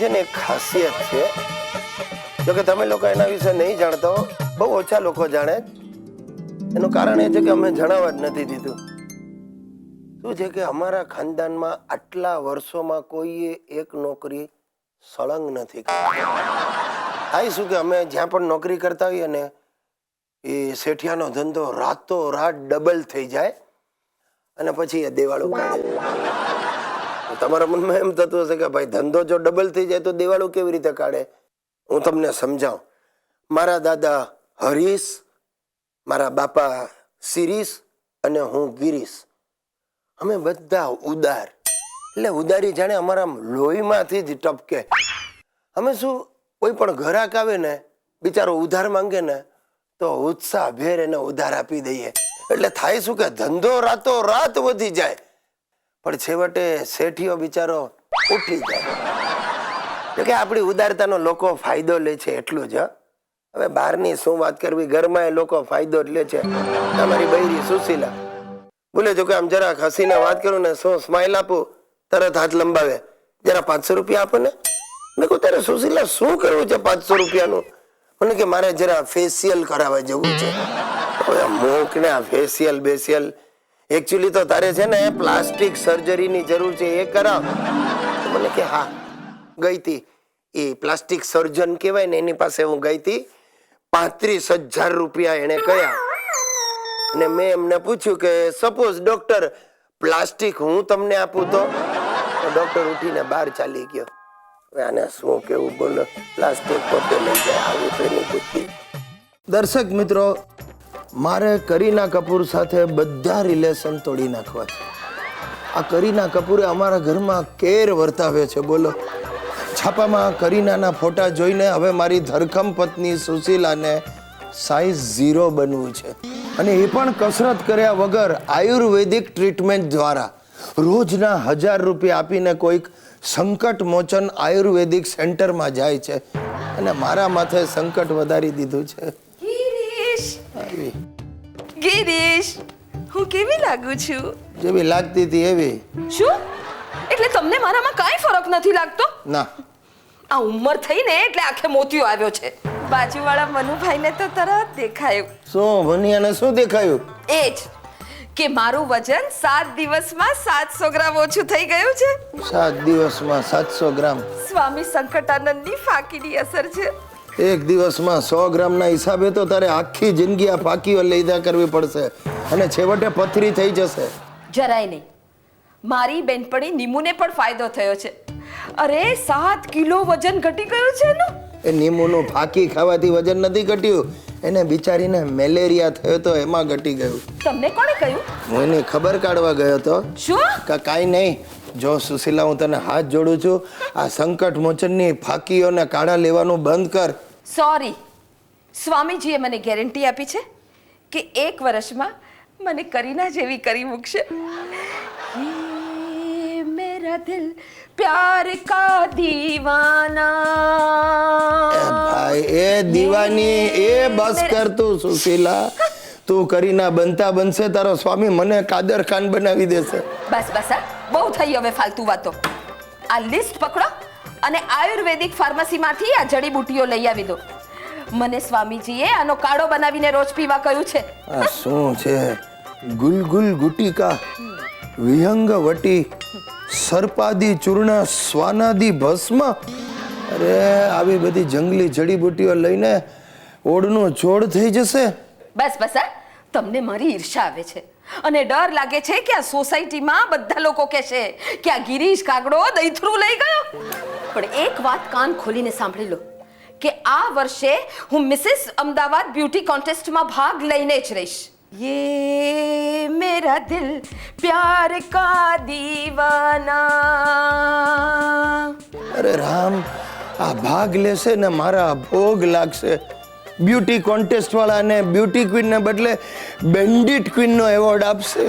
છે ને એક ખાસિયત છે, જો કે તમે લોકો એના વિશે નહીં જાણતા હો, બહુ ઓછા લોકો જાણે. એનું કારણ એ છે કે અમે જણાવવા જ નથી દીધું. શું છે કે અમારા ખાનદાનમાં આટલા વર્ષોમાં કોઈએ એક નોકરી સળંગ નથી કરી. થાય શું કે અમે જ્યાં પણ નોકરી કરતા હોઈએ ને એ શેઠિયાનો ધંધો રાતો રાત ડબલ થઈ જાય અને પછી એ દેવાળું કાઢે. તમારા મનમાં એમ થતું હશે કે ભાઈ ધંધો જો ડબલ થઈ જાય તો દેવાળું કેવી રીતે કાઢે? હું તમને સમજાવું. મારા દાદા હરીશ, મારા બાપા શિરીષ અને હું ગિરીશ, અમે બધા ઉદાર. એટલે ઉદારી જાણે અમારા લોહીમાંથી જ ટપકે. અમે શું, કોઈ પણ ગ્રાહક આવે ને બિચારો ઉધાર માંગે ને તો ઉત્સાહ ભેર એને ઉધાર આપી દઈએ. એટલે થાય શું કે ધંધો રાતો રાત વધી જાય, પણ છેવટે શેઠિયો બિચારો ઉઠી જાય. જો કે આપણી ઉદારતાનો લોકો ફાયદો લે છે એટલું જ. હવે બહારની શું વાત કરવી, ઘરમાં એ લોકો ફાયદો જ લે છે. તમારી બૈરી સુશીલા બોલે, જો કે આમ જરા હસીને વાત કરું ને, શું સ્માઈલ આપું, તરત હાથ લંબાવે, જરા 500 રૂપિયા આપો ને. મેં કહું તારે સુશીલા શું કરવું છે 500 રૂપિયાનું? મને કે મારે જરા ફેશિયલ કરાવવા જવું છે. હવે મૂક ને આ ફેશિયલ બેશિયલ, એકચ્યુઅલી તો તારે છે ને પ્લાસ્ટિક સર્જરીની જરૂર છે, એ કરાવ. મને કે હા, ગઈ હતી એ પ્લાસ્ટિક સર્જન કહેવાય ને એની પાસે હું ગઈ હતી. 35,000 રૂપિયા એને કયા. અને મેં એમને પૂછ્યું કે સપોઝ ડોક્ટર પ્લાસ્ટિક હું તમને આપું તો ડોક્ટર ઉઠીને બહાર ચાલી ગયો. હવે આને શું કેવું બોલો, પ્લાસ્ટિક પોતે લઈ જાય, આવી તેની બુદ્ધિ. દર્શક મિત્રો, મારે કરીના કપૂર સાથે બધા રિલેશન તોડી નાખવા છે. આ કરીના કપૂરે અમારા ઘરમાં કેર વર્તાવે છે. બોલો, છાપામાં કરીનાના ફોટા જોઈને હવે મારી ધરખમ પત્ની સુશીલાને સાઈઝ 0 બનવું છે, અને એ પણ કસરત કર્યા વગર આયુર્વેદિક ટ્રીટમેન્ટ દ્વારા. રોજના 1000 રૂપિયા આપીને કોઈક સંકટ મોચન આયુર્વેદિક સેન્ટરમાં જાય છે, અને મારા માથે સંકટ વધારી દીધું છે. ગિરીશ, હું કેવી લાગુ છું? જેવી લાગતી હતી એવી. શું એટલે તમને મારામાં કાંઈ ફરક નથી લાગતો? ના, આ ઉંમર થઈ ને એટલે આખે મોતિયો આવ્યો છે. બાજુવાળા મનુભાઈને તો તરત દેખાયું. શું ભનિયાને શું દેખાયું? એ જ કે મારું વજન 7 દિવસમાં 700 ગ્રામ ઓછું થઈ ગયું છે. 7 દિવસમાં 700 ગ્રામ? સ્વામી સંકટાનંદની ફાકીની અસર છે. એક દિવસમાં 100 ગ્રામના હિસાબે તો તારે આખી જિંદગી આ ફાકીઓ લીધા કરવી પડશે, અને છેવટે પથરી થઈ જશે. જરાય નહીં. મારી બેનપણી નીમુને પણ ફાયદો થયો છે. અરે 7 કિલો વજન ઘટી ગયું છે ને. એ નીમુનું ફાકી ખાવાથી વજન નથી ઘટ્યું, એને બિચારીને મેલેરિયા થયો તો એમાં ઘટી ગયું. તમને કોણે કહ્યું? હું એની ખબર કાઢવા ગયો હતો. શું? કાંઈ નહીં. જો સુશીલા, હું તને હાથ જોડું છું, આ સંકટ મોચનની ફાકીઓને કાઢા લેવાનું બંધ કર. સોરી, સ્વામીજીએ મને ગેરંટી આપી છે કે 1 વર્ષમાં મને કરીના જેવી કરી મૂકશે. ये मेरा दिल प्यार का दीवाना. ભાઈ એ દીવાની એ બસ કર તું સુશીલા. તું કરીના બનતા બનશે તારો સ્વામી મને કાદર ખાન બનાવી દેશે. બસ બસ, બહુ થઈ હવે ફાલતુ વાતો. આ લિસ્ટ પકડો અને આયુર્વેદિક ફાર્મસીમાંથી આ જડીબુટીઓ લઈ આવી દો. મને સ્વામીજીએ આનો કાળો બનાવીને રોજ પીવા કહ્યું છે. આ શું છે? ગુલગુલ ગુટિકા, વિહંગ વટી, સર્પાદી ચૂર્ણ, શ્વાનાદી ભસ્મ. અરે આવી બધી જંગલી જડીબુટીઓ લઈને ઓળનું છોડ થઈ જશે. બસ બસ, તમને મારી ઈર્ષા આવે છે અને ડર લાગે છે કે આ સોસાયટીમાં બધા લોકો કહેશે કે આ ગિરીશ કાગડો દહીથરું લઈ ગયો. પણ એક વાત કાન ખોલીને સાંભળી લો કે આ વર્ષે હું મિસિસ અમદાવાદ બ્યુટી કોન્ટેસ્ટમાં ભાગ લઈને જ રહીશ. ये मेरा दिल प्यार का दीवाना. અરે રામ, આ ભાગ લેશે ને મારા ભોગ લાગશે. બ્યુટી કોન્ટેસ્ટ વાળાને બ્યુટી ક્વીન ને બદલે બેન્ડિટ ક્વીન નો એવોર્ડ આપશે.